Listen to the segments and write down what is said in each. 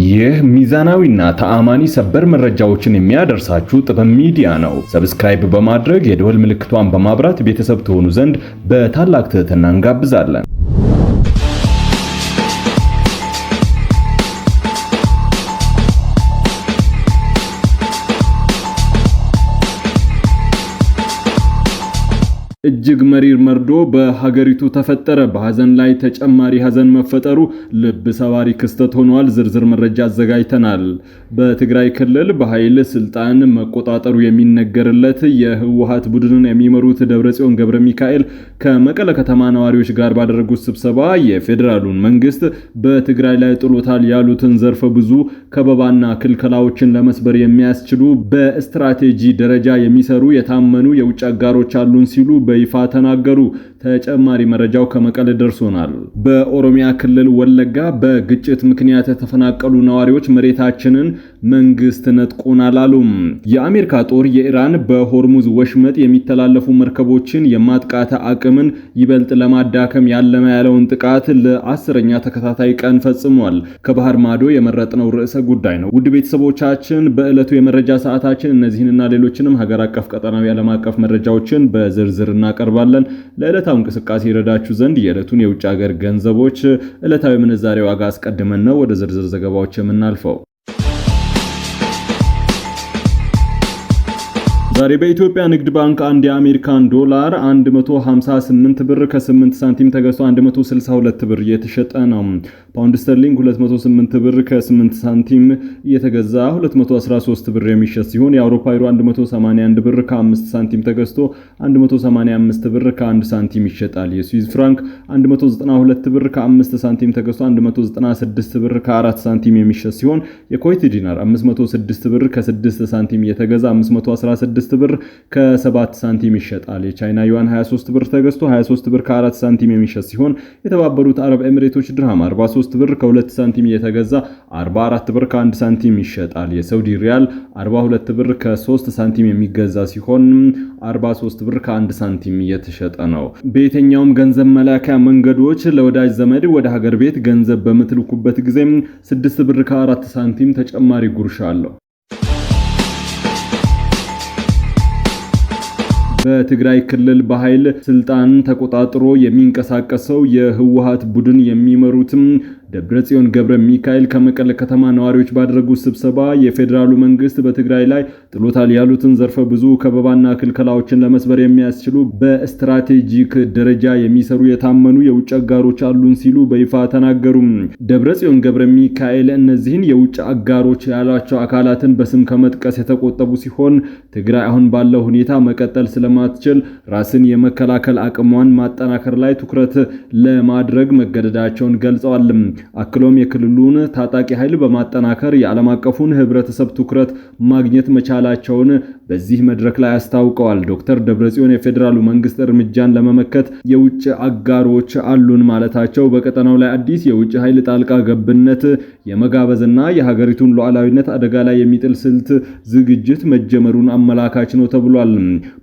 ይህ ሚዛናዊና ተአማኒ ሰበር መረጃዎችን የሚያደርሳችሁ ጥበብ ሚዲያ ነው። ሰብስክራይብ በማድረግ የደወል ምልክቷን በማብራት ቤተሰብ ትሆኑ ዘንድ በታላቅ ትህትና እንጋብዛለን። እጅግ መሪር መርዶ በሀገሪቱ ተፈጠረ። በሐዘን ላይ ተጨማሪ ሐዘን መፈጠሩ ልብ ሰባሪ ክስተት ሆኗል። ዝርዝር መረጃ አዘጋጅተናል። በትግራይ ክልል በኃይል ስልጣን መቆጣጠሩ የሚነገርለት የህወሓት ቡድንን የሚመሩት ደብረጽዮን ገብረ ሚካኤል ከመቀለ ከተማ ነዋሪዎች ጋር ባደረጉት ስብሰባ የፌዴራሉን መንግስት በትግራይ ላይ ጥሎታል ያሉትን ዘርፈ ብዙ ከበባና ክልከላዎችን ለመስበር የሚያስችሉ በስትራቴጂ ደረጃ የሚሰሩ የታመኑ የውጭ አጋሮች አሉን ሲሉ በይፋ ተናገሩ። ተጨማሪ መረጃው ከመቀለ ደርሶናል። በኦሮሚያ ክልል ወለጋ በግጭት ምክንያት የተፈናቀሉ ነዋሪዎች መሬታችንን መንግስት ነጥቆናል አሉ። የአሜሪካ ጦር የኢራን በሆርሙዝ ወሽመጥ የሚተላለፉ መርከቦችን የማጥቃት አቅምን ይበልጥ ለማዳከም ያለመ ያለውን ጥቃት ለ10ኛ ተከታታይ ቀን ፈጽሟል። ከባህር ማዶ የመረጥነው ርዕሰ ጉዳይ ነው። ውድ ቤተሰቦቻችን በዕለቱ የመረጃ ሰዓታችን እነዚህንና ሌሎችንም ሀገር አቀፍ ቀጠናዊ ዓለም አቀፍ መረጃዎችን በዝርዝር እናቀርባለን። ለዕለታው እንቅስቃሴ ይረዳችሁ ዘንድ የዕለቱን የውጭ ሀገር ገንዘቦች ዕለታዊ ምንዛሬ ዋጋ አስቀድመን ነው ወደ ዝርዝር ዘገባዎች የምናልፈው። ዛሬ በኢትዮጵያ ንግድ ባንክ አንድ የአሜሪካን ዶላር 158 ብር ከ8 ሳንቲም ተገዝቶ 162 ብር እየተሸጠ ነው። ፓውንድ ስተርሊንግ 208 ብር ከ8 ሳንቲም እየተገዛ 213 ብር የሚሸጥ ሲሆን የአውሮፓ ዩሮ 181 ብር ከ5 ሳንቲም ተገዝቶ 185 ብር ከ1 ሳንቲም ይሸጣል። የስዊዝ ፍራንክ 192 ብር ከ5 ሳንቲም ተገዝቶ 196 ብር ከ4 ሳንቲም የሚሸጥ ሲሆን የኩዌት ዲናር 506 ብር ከ6 ሳንቲም እየተገዛ 516 ብር ከ7 ሳንቲም ይሸጣል። የቻይና ዩዋን 23 ብር ተገዝቶ 23 ብር ከ4 ሳንቲም የሚሸጥ ሲሆን የተባበሩት አረብ ኤሚሬቶች ድርሃም 43 ብር ከ2 ሳንቲም እየተገዛ 44 ብር ከ1 ሳንቲም ይሸጣል። የሳውዲ ሪያል 42 ብር ከ3 ሳንቲም የሚገዛ ሲሆን 43 ብር ከ1 ሳንቲም እየተሸጠ ነው። በየትኛውም ገንዘብ መላኪያ መንገዶች ለወዳጅ ዘመድ ወደ ሀገር ቤት ገንዘብ በምትልኩበት ጊዜ 6 ብር ከ4 ሳንቲም ተጨማሪ ጉርሻ አለው። በትግራይ ክልል በኃይል ስልጣን ተቆጣጥሮ የሚንቀሳቀሰው የህወሓት ቡድን የሚመሩትም ደብረጽዮን ገብረ ሚካኤል ከመቀለ ከተማ ነዋሪዎች ባደረጉት ስብሰባ የፌዴራሉ መንግስት በትግራይ ላይ ጥሎታል ያሉትን ዘርፈ ብዙ ከበባና ክልከላዎችን ለመስበር የሚያስችሉ በስትራቴጂክ ደረጃ የሚሰሩ የታመኑ የውጭ አጋሮች አሉን ሲሉ በይፋ ተናገሩ። ደብረጽዮን ገብረ ሚካኤል እነዚህን የውጭ አጋሮች ያሏቸው አካላትን በስም ከመጥቀስ የተቆጠቡ ሲሆን ትግራይ አሁን ባለው ሁኔታ መቀጠል ስለማትችል ራስን የመከላከል አቅሟን ማጠናከር ላይ ትኩረት ለማድረግ መገደዳቸውን ገልጸዋል። አክሎም የክልሉን ታጣቂ ኃይል በማጠናከር የዓለም አቀፉን ህብረተሰብ ትኩረት ማግኘት መቻላቸውን በዚህ መድረክ ላይ አስታውቀዋል። ዶክተር ደብረጽዮን የፌዴራሉ መንግስት እርምጃን ለመመከት የውጭ አጋሮች አሉን ማለታቸው በቀጠናው ላይ አዲስ የውጭ ኃይል ጣልቃ ገብነት የመጋበዝና የሀገሪቱን ሉዓላዊነት አደጋ ላይ የሚጥል ስልት ዝግጅት መጀመሩን አመላካች ነው ተብሏል።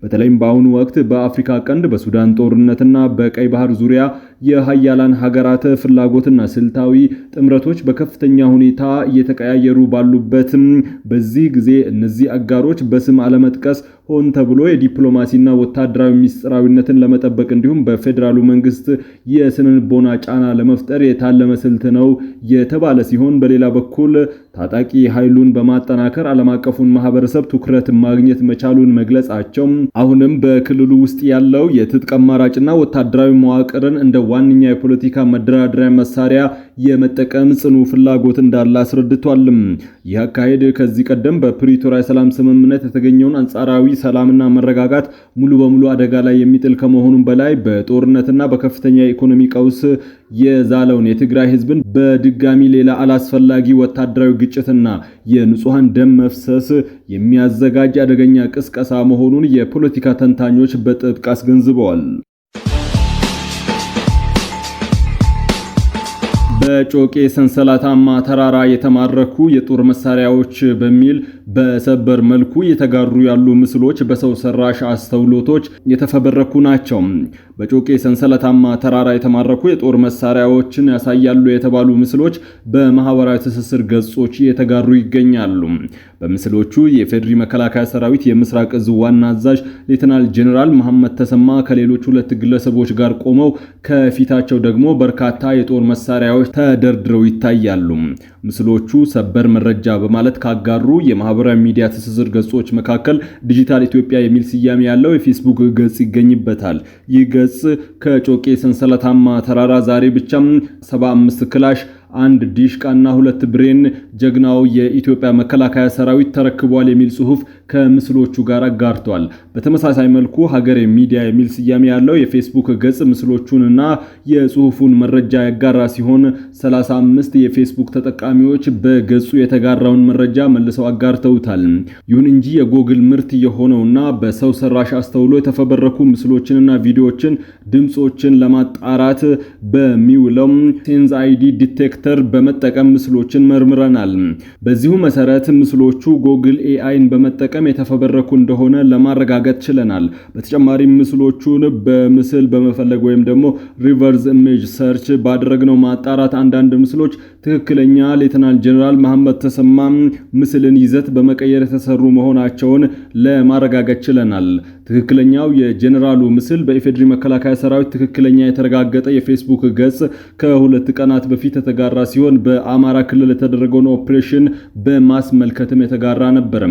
በተለይም በአሁኑ ወቅት በአፍሪካ ቀንድ በሱዳን ጦርነትና በቀይ ባህር ዙሪያ የሀያላን ሀገራት ፍላጎትና ስልታዊ ጥምረቶች በከፍተኛ ሁኔታ እየተቀያየሩ ባሉበት በዚህ ጊዜ እነዚህ አጋሮች በስም አለመጥቀስ ሆን ተብሎ የዲፕሎማሲና ወታደራዊ ሚስጥራዊነትን ለመጠበቅ እንዲሁም በፌዴራሉ መንግስት የስነልቦና ጫና ለመፍጠር የታለመ ስልት ነው የተባለ ሲሆን በሌላ በኩል ታጣቂ ኃይሉን በማጠናከር ዓለም አቀፉን ማህበረሰብ ትኩረት ማግኘት መቻሉን መግለጻቸው አሁንም በክልሉ ውስጥ ያለው የትጥቅ አማራጭና ወታደራዊ መዋቅርን እንደ ዋነኛ የፖለቲካ መደራደሪያ መሳሪያ የመጠቀም ጽኑ ፍላጎት እንዳለ አስረድቷል። ይህ አካሄድ ከዚህ ቀደም በፕሪቶሪያ ሰላም ስምምነት የተገኘውን አንጻራዊ ሰላምና መረጋጋት ሙሉ በሙሉ አደጋ ላይ የሚጥል ከመሆኑም በላይ በጦርነትና በከፍተኛ የኢኮኖሚ ቀውስ የዛለውን የትግራይ ህዝብን በድጋሚ ሌላ አላስፈላጊ ወታደራዊ ግጭትና የንጹሃን ደም መፍሰስ የሚያዘጋጅ አደገኛ ቅስቀሳ መሆኑን የፖለቲካ ተንታኞች በጥብቅ አስገንዝበዋል። በጮቄ ሰንሰለታማ ተራራ የተማረኩ የጦር መሳሪያዎች በሚል በሰበር መልኩ የተጋሩ ያሉ ምስሎች በሰው ሰራሽ አስተውሎቶች የተፈበረኩ ናቸው። በጮቄ ሰንሰለታማ ተራራ የተማረኩ የጦር መሳሪያዎችን ያሳያሉ የተባሉ ምስሎች በማህበራዊ ትስስር ገጾች የተጋሩ ይገኛሉ። በምስሎቹ የፌድሪ መከላከያ ሰራዊት የምስራቅ እዝ ዋና አዛዥ ሌተናል ጄኔራል መሐመድ ተሰማ ከሌሎች ሁለት ግለሰቦች ጋር ቆመው ከፊታቸው ደግሞ በርካታ የጦር መሳሪያዎች ተደርድረው ይታያሉ። ምስሎቹ ሰበር መረጃ በማለት ካጋሩ የማህበራዊ ሚዲያ ትስስር ገጾች መካከል ዲጂታል ኢትዮጵያ የሚል ስያሜ ያለው የፌስቡክ ገጽ ይገኝበታል። ይህ ገጽ ከጮቄ ሰንሰለታማ ተራራ ዛሬ ብቻ 75 ክላሽ 1 ዲሽቃና 2 ብሬን ጀግናው የኢትዮጵያ መከላከያ ሰራዊት ተረክቧል የሚል ጽሑፍ ከምስሎቹ ጋር አጋርቷል። በተመሳሳይ መልኩ ሀገር ሚዲያ የሚል ስያሜ ያለው የፌስቡክ ገጽ ምስሎቹንና የጽሑፉን መረጃ ያጋራ ሲሆን 35 የፌስቡክ ተጠቃሚዎች በገጹ የተጋራውን መረጃ መልሰው አጋርተውታል። ይሁን እንጂ የጎግል ምርት የሆነውና በሰው ሰራሽ አስተውሎ የተፈበረኩ ምስሎችንና ቪዲዮዎችን ድምጾችን ለማጣራት በሚውለው ሴንስ አይዲ ዲቴክተር በመጠቀም ምስሎችን መርምረናል። በዚሁ መሰረት ምስሎቹ ጎግል ኤአይን በመጠቀም የተፈበረኩ እንደሆነ ለማረጋገጥ ችለናል። በተጨማሪም ምስሎቹን በምስል በመፈለግ ወይም ደግሞ ሪቨርስ ኢሜጅ ሰርች ባደረግነው ማጣራት አንዳንድ ምስሎች ትክክለኛ ሌተናል ጄኔራል መሐመድ ተሰማ ምስልን ይዘት በመቀየር የተሰሩ መሆናቸውን ለማረጋገጥ ችለናል። ትክክለኛው የጄኔራሉ ምስል በኢፌድሪ መከላከያ ሰራዊት ትክክለኛ የተረጋገጠ የፌስቡክ ገጽ ከሁለት ቀናት በፊት የተጋራ ሲሆን በአማራ ክልል የተደረገውን ኦፕሬሽን በማስመልከትም የተጋራ ነበር።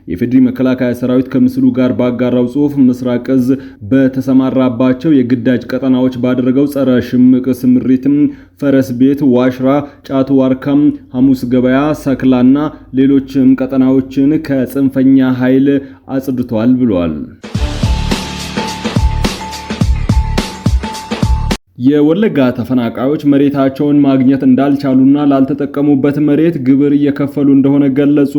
የኢፌድሪ መከላከያ ሰራዊት ከምስሉ ጋር ባጋራው ጽሑፍ ምስራቅ እዝ በተሰማራባቸው የግዳጅ ቀጠናዎች ባደረገው ጸረ ሽምቅ ስምሪትም ፈረስ ቤት፣ ዋሽራ፣ ጫቱ ዋርካም፣ ሐሙስ ገበያ፣ ሰክላና ሌሎችም ቀጠናዎችን ከጽንፈኛ ኃይል አጽድቷል ብሏል። የወለጋ ተፈናቃዮች መሬታቸውን ማግኘት እንዳልቻሉና ላልተጠቀሙበት መሬት ግብር እየከፈሉ እንደሆነ ገለጹ።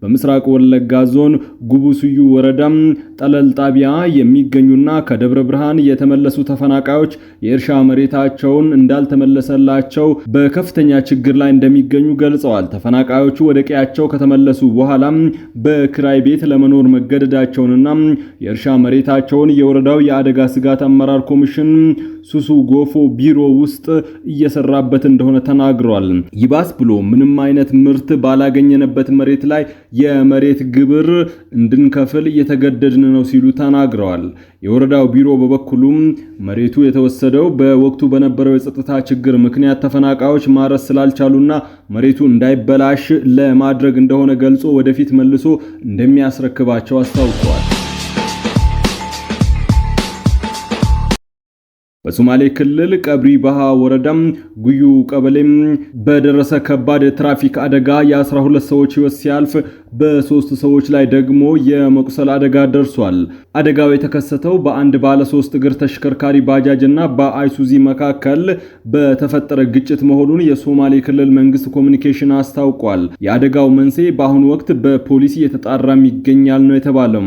በምስራቅ ወለጋ ዞን ጉቡስዩ ወረዳም ጠለል ጣቢያ የሚገኙና ከደብረ ብርሃን የተመለሱ ተፈናቃዮች የእርሻ መሬታቸውን እንዳልተመለሰላቸው በከፍተኛ ችግር ላይ እንደሚገኙ ገልጸዋል። ተፈናቃዮቹ ወደ ቀያቸው ከተመለሱ በኋላ በክራይ ቤት ለመኖር መገደዳቸውንና የእርሻ መሬታቸውን የወረዳው የአደጋ ስጋት አመራር ኮሚሽን ሱሱ ጎፎ ቢሮ ውስጥ እየሰራበት እንደሆነ ተናግሯል። ይባስ ብሎ ምንም አይነት ምርት ባላገኘንበት መሬት ላይ የመሬት ግብር እንድንከፍል እየተገደድን ነው ሲሉ ተናግረዋል። የወረዳው ቢሮ በበኩሉም መሬቱ የተወሰደው በወቅቱ በነበረው የጸጥታ ችግር ምክንያት ተፈናቃዮች ማረስ ስላልቻሉና መሬቱ እንዳይበላሽ ለማድረግ እንደሆነ ገልጾ ወደፊት መልሶ እንደሚያስረክባቸው አስታውቀዋል። በሶማሌ ክልል ቀብሪ ባሃ ወረዳም ጉዩ ቀበሌም በደረሰ ከባድ ትራፊክ አደጋ የ12 ሰዎች ሕይወት ሲያልፍ በ3 ሰዎች ላይ ደግሞ የመቁሰል አደጋ ደርሷል። አደጋው የተከሰተው በአንድ ባለ 3 እግር ተሽከርካሪ ባጃጅ እና በአይሱዚ መካከል በተፈጠረ ግጭት መሆኑን የሶማሌ ክልል መንግስት ኮሚኒኬሽን አስታውቋል። የአደጋው መንስኤ በአሁኑ ወቅት በፖሊስ እየተጣራም ይገኛል ነው የተባለው።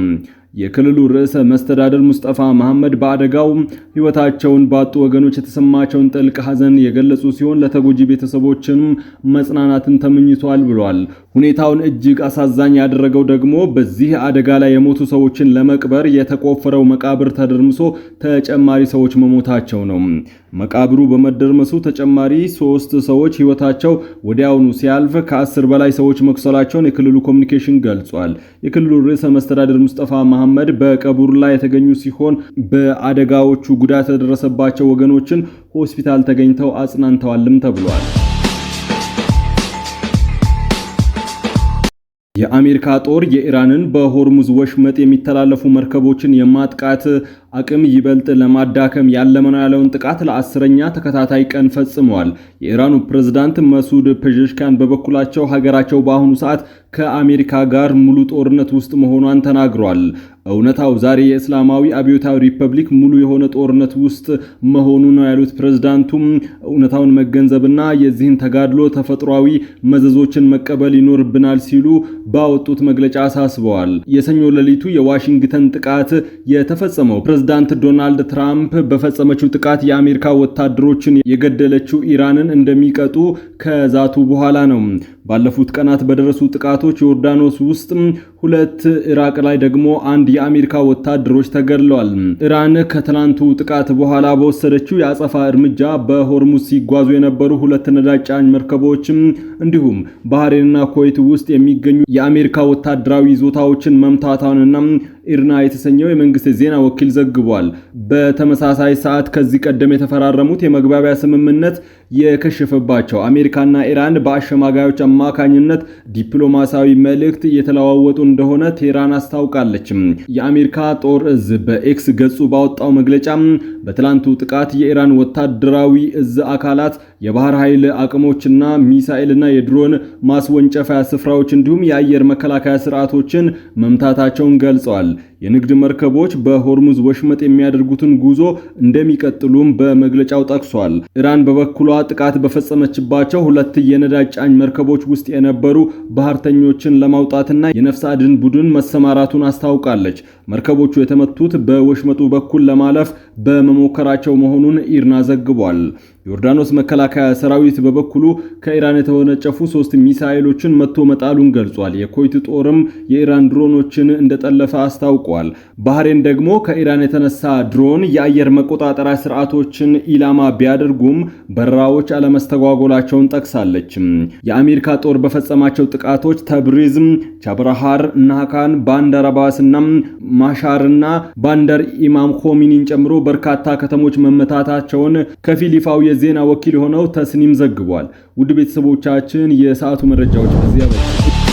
የክልሉ ርዕሰ መስተዳድር ሙስጠፋ መሐመድ በአደጋው ሕይወታቸውን ባጡ ወገኖች የተሰማቸውን ጥልቅ ሐዘን የገለጹ ሲሆን ለተጎጂ ቤተሰቦችንም መጽናናትን ተመኝቷል ብሏል። ሁኔታውን እጅግ አሳዛኝ ያደረገው ደግሞ በዚህ አደጋ ላይ የሞቱ ሰዎችን ለመቅበር የተቆፈረው መቃብር ተደርምሶ ተጨማሪ ሰዎች መሞታቸው ነው። መቃብሩ በመደርመሱ ተጨማሪ 3 ሰዎች ሕይወታቸው ወዲያውኑ ሲያልፍ ከ10 በላይ ሰዎች መቁሰላቸውን የክልሉ ኮሚኒኬሽን ገልጿል። የክልሉ ርዕሰ መስተዳድር ሙስጠፋ መሐመድ በቀብሩ ላይ የተገኙ ሲሆን በአደጋዎቹ ጉዳት የደረሰባቸው ወገኖችን ሆስፒታል ተገኝተው አጽናንተዋልም ተብሏል። የአሜሪካ ጦር የኢራንን በሆርሙዝ ወሽመጥ የሚተላለፉ መርከቦችን የማጥቃት አቅም ይበልጥ ለማዳከም ያለመ ነው ያለውን ጥቃት ለ10ኛ ተከታታይ ቀን ፈጽመዋል። የኢራኑ ፕሬዝዳንት መሱድ ፔዜሽኪያን በበኩላቸው ሀገራቸው በአሁኑ ሰዓት ከአሜሪካ ጋር ሙሉ ጦርነት ውስጥ መሆኗን ተናግሯል። እውነታው ዛሬ የእስላማዊ አብዮታዊ ሪፐብሊክ ሙሉ የሆነ ጦርነት ውስጥ መሆኑ ነው ያሉት ፕሬዝዳንቱም እውነታውን መገንዘብና የዚህን ተጋድሎ ተፈጥሯዊ መዘዞችን መቀበል ይኖርብናል ሲሉ ባወጡት መግለጫ አሳስበዋል። የሰኞ ሌሊቱ የዋሽንግተን ጥቃት የተፈጸመው ፕሬዝዳንት ዶናልድ ትራምፕ በፈጸመችው ጥቃት የአሜሪካ ወታደሮችን የገደለችው ኢራንን እንደሚቀጡ ከዛቱ በኋላ ነው። ባለፉት ቀናት በደረሱ ጥቃቶች ዮርዳኖስ ውስጥ 2፣ ኢራቅ ላይ ደግሞ 1 የአሜሪካ ወታደሮች ተገድለዋል። ኢራን ከትላንቱ ጥቃት በኋላ በወሰደችው የአጸፋ እርምጃ በሆርሙዝ ሲጓዙ የነበሩ 2 ነዳጅ ጫኝ መርከቦችም እንዲሁም ባህሬንና ኩዌት ውስጥ የሚገኙ የአሜሪካ ወታደራዊ ይዞታዎችን መምታቷንና ኢርና የተሰኘው የመንግስት ዜና ወኪል ዘግቧል። በተመሳሳይ ሰዓት ከዚህ ቀደም የተፈራረሙት የመግባቢያ ስምምነት የከሸፈባቸው አሜሪካና ኢራን በአሸማጋዮች አማካኝነት ዲፕሎማሲያዊ መልእክት እየተለዋወጡ እንደሆነ ቴህራን አስታውቃለች። የአሜሪካ ጦር እዝ በኤክስ ገጹ ባወጣው መግለጫ በትላንቱ ጥቃት የኢራን ወታደራዊ እዝ አካላት የባህር ኃይል አቅሞችና ሚሳኤልና የድሮን ማስወንጨፊያ ስፍራዎች እንዲሁም የአየር መከላከያ ስርዓቶችን መምታታቸውን ገልጸዋል። የንግድ መርከቦች በሆርሙዝ ወሽመጥ የሚያደርጉትን ጉዞ እንደሚቀጥሉም በመግለጫው ጠቅሷል። ኢራን በበኩሏ ጥቃት በፈጸመችባቸው 2 የነዳጅ ጫኝ መርከቦች ውስጥ የነበሩ ባህርተኞችን ለማውጣትና የነፍስ አድን ቡድን መሰማራቱን አስታውቃለች። መርከቦቹ የተመቱት በወሽመጡ በኩል ለማለፍ በመሞከራቸው መሆኑን ኢርና ዘግቧል። ዮርዳኖስ መከላከያ ሰራዊት በበኩሉ ከኢራን የተወነጨፉ 3 ሚሳኤሎችን መቶ መጣሉን ገልጿል። የኩዌት ጦርም የኢራን ድሮኖችን እንደጠለፈ አስታውቋል። ባህሬን ደግሞ ከኢራን የተነሳ ድሮን የአየር መቆጣጠሪያ ስርዓቶችን ኢላማ ቢያደርጉም በረራዎች አለመስተጓጎላቸውን ጠቅሳለች። የአሜሪካ ጦር በፈጸማቸው ጥቃቶች ተብሪዝ፣ ቻብራሃር፣ ናካን፣ ባንደር አባስና ማሻርና ባንደር ኢማም ኾሚኒን ጨምሮ በርካታ ከተሞች መመታታቸውን ከፊል ይፋው የዜና ወኪል ሆነው ተስኒም ዘግቧል። ውድ ቤተሰቦቻችን የሰዓቱ መረጃዎች በዚያ